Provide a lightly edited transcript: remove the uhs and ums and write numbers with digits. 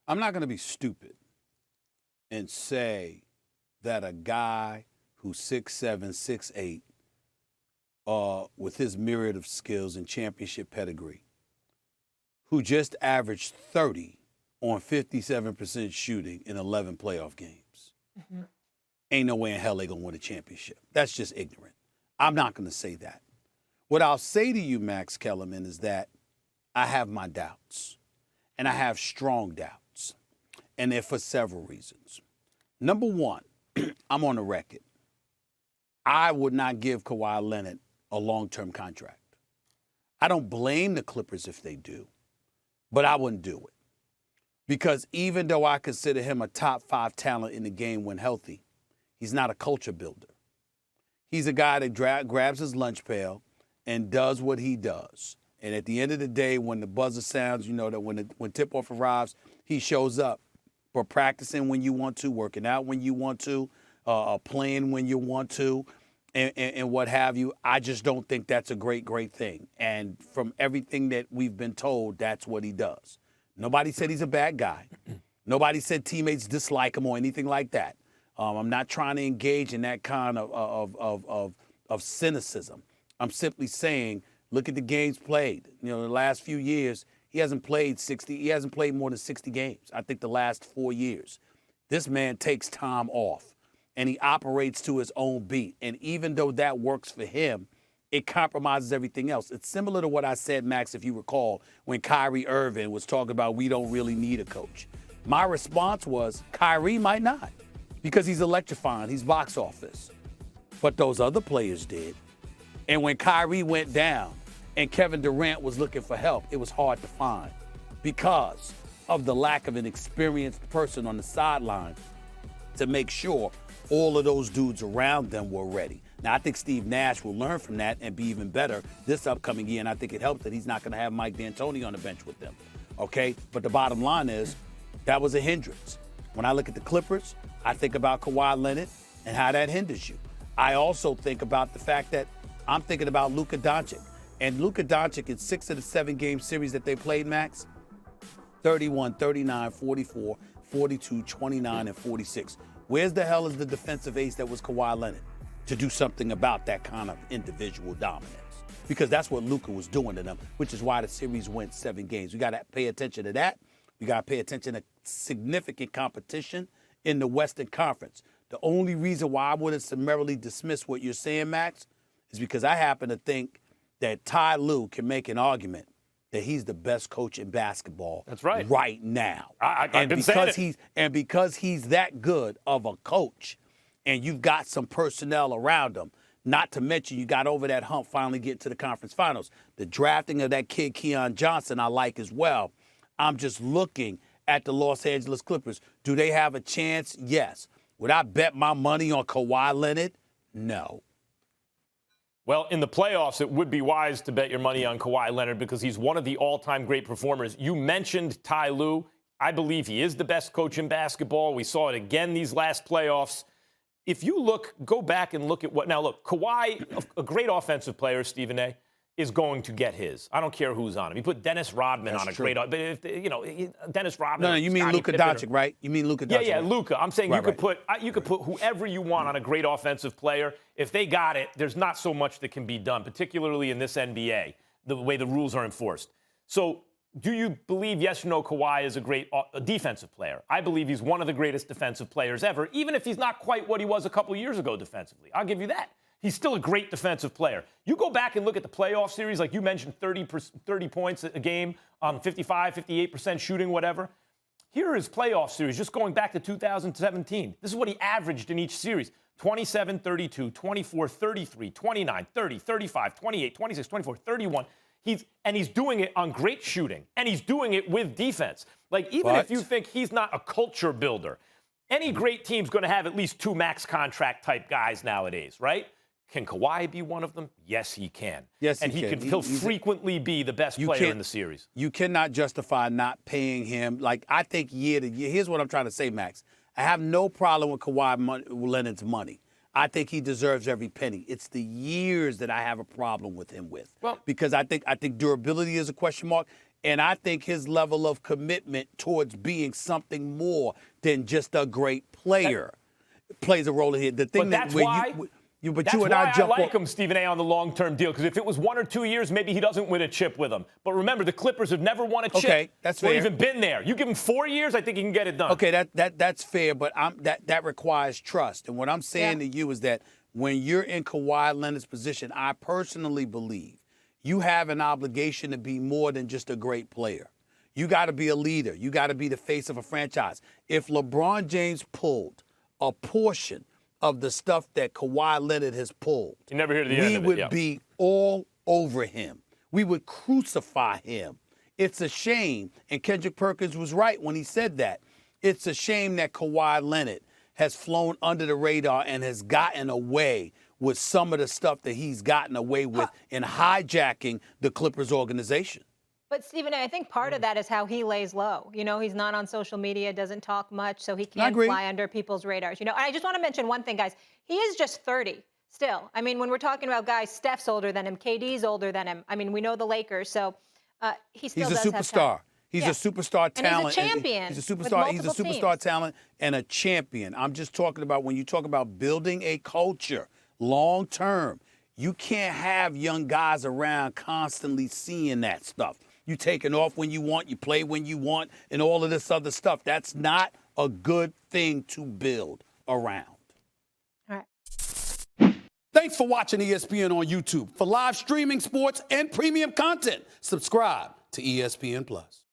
I'm not going to be stupid and say that a guy who's 6'7", 6'8", with his myriad of skills and championship pedigree, who just averaged 30 on 57% shooting in 11 playoff games, ain't no way in hell they going to win a championship. That's just ignorant. I'm not going to say that. What I'll say to you, Max Kellerman, is that I have my doubts, and I have strong doubts, and they're for several reasons. Number one, I'm on the record. I would not give Kawhi Leonard a long-term contract. I don't blame the Clippers if they do, but I wouldn't do it. Because even though I consider him a top 5 talent in the game when healthy, he's not a culture builder. He's a guy that grabs his lunch pail and does what he does. And at the end of the day, when the buzzer sounds, you know that when tip-off arrives, he shows up for practicing when you want to, working out when you want to, playing when you want to, and what have you. I just don't think that's a great thing. And from everything that we've been told, that's what he does. Nobody said he's a bad guy. Nobody said teammates dislike him or anything like that. I'm not trying to engage in that kind of cynicism. I'm simply saying, look at the games played. You know, the last few years, he hasn't played more than 60 games. I think the last 4 years. This man takes time off, and he operates to his own beat. And even though that works for him, it compromises everything else. It's similar to what I said, Max, if you recall, when Kyrie Irving was talking about we don't really need a coach. My response was, Kyrie might not, because he's electrifying. He's box office. But those other players did. And when Kyrie went down and Kevin Durant was looking for help, it was hard to find because of the lack of an experienced person on the sideline to make sure all of those dudes around them were ready. Now, I think Steve Nash will learn from that and be even better this upcoming year, and I think it helps that he's not going to have Mike D'Antoni on the bench with them, okay? But the bottom line is that was a hindrance. When I look at the Clippers, I think about Kawhi Leonard and how that hinders you. I also think about the fact that I'm thinking about Luka Doncic. And Luka Doncic in 6 of the 7 game series that they played, Max, 31, 39, 44, 42, 29, and 46. Where's the hell is the defensive ace that was Kawhi Leonard to do something about that kind of individual dominance? Because that's what Luka was doing to them, which is why the series went 7 games. We got to pay attention to that. We got to pay attention to significant competition in the Western Conference. The only reason why I wouldn't summarily dismiss what you're saying, Max, is because I happen to think that Ty Lue can make an argument that he's the best coach in basketball. That's right. Right now. I've been saying it. Because he's that good of a coach, and you've got some personnel around him, not to mention you got over that hump finally getting to the conference finals. The drafting of that kid Keon Johnson I like as well. I'm just looking at the Los Angeles Clippers. Do they have a chance? Yes. Would I bet my money on Kawhi Leonard? No. Well, in the playoffs, it would be wise to bet your money on Kawhi Leonard because he's one of the all-time great performers. You mentioned Ty Lue. I believe he is the best coach in basketball. We saw it again these last playoffs. If you go back and look at Kawhi, a great offensive player, Stephen A., is going to get his. I don't care who's on him. You put Dennis Rodman on a great, but if Dennis Rodman. No, you mean Luka Doncic, right? You mean Luka Doncic? Yeah, Luka. I'm saying right, you could put whoever you want on a great offensive player. If they got it, there's not so much that can be done, particularly in this NBA, the way the rules are enforced. So, do you believe, yes or no, Kawhi is a great defensive player? I believe he's one of the greatest defensive players ever, even if he's not quite what he was a couple years ago defensively. I'll give you that. He's still a great defensive player. You go back and look at the playoff series, like you mentioned, 30 points a game, 55, 58% shooting, whatever. Here are his playoff series, just going back to 2017. This is what he averaged in each series. 27, 32, 24, 33, 29, 30, 35, 28, 26, 24, 31. He's doing it on great shooting, and he's doing it with defense. Like, even if you think he's not a culture builder, any great team's going to have at least 2 max contract type guys nowadays, right? Can Kawhi be one of them? Yes, he can. Yes, and he'll frequently be the best player in the series. You cannot justify not paying him. Like, I think year to year. Here's what I'm trying to say, Max. I have no problem with Kawhi Leonard's money. I think he deserves every penny. It's the years that I have a problem with him with. Well, because I think durability is a question mark. And I think his level of commitment towards being something more than just a great player plays a role in here. The thing But that's that why. That's why I like him, Stephen A., on the long-term deal, because if it was 1 or 2 years, maybe he doesn't win a chip with them. But remember, the Clippers have never won a chip. Okay, that's fair. Or even been there. You give him 4 years, I think he can get it done. Okay, that's fair, but that requires trust. And what I'm saying to you is that when you're in Kawhi Leonard's position, I personally believe you have an obligation to be more than just a great player. You got to be a leader. You got to be the face of a franchise. If LeBron James pulled a portion of the stuff that Kawhi Leonard has pulled, you never hear the end of it. we would be all over him. We would crucify him. It's a shame, and Kendrick Perkins was right when he said that. It's a shame that Kawhi Leonard has flown under the radar and has gotten away with some of the stuff that he's gotten away with in hijacking the Clippers organization. But, Stephen, I think part of that is how he lays low. You know, he's not on social media, doesn't talk much, so he can't fly under people's radars. You know, and I just want to mention one thing, guys. He is just 30 still. I mean, when we're talking about guys, Steph's older than him, KD's older than him. I mean, we know the Lakers, so he still does have He's a superstar. talent. He's a superstar talent. And he's a champion. He's a superstar. He's a with multiple superstar teams. talent and a champion. I'm just talking about when you talk about building a culture long term, you can't have young guys around constantly seeing that stuff. You taking off when you want, you play when you want, and all of this other stuff. That's not a good thing to build around. All right. Thanks for watching ESPN on YouTube. For live streaming, sports, and premium content, subscribe to ESPN+.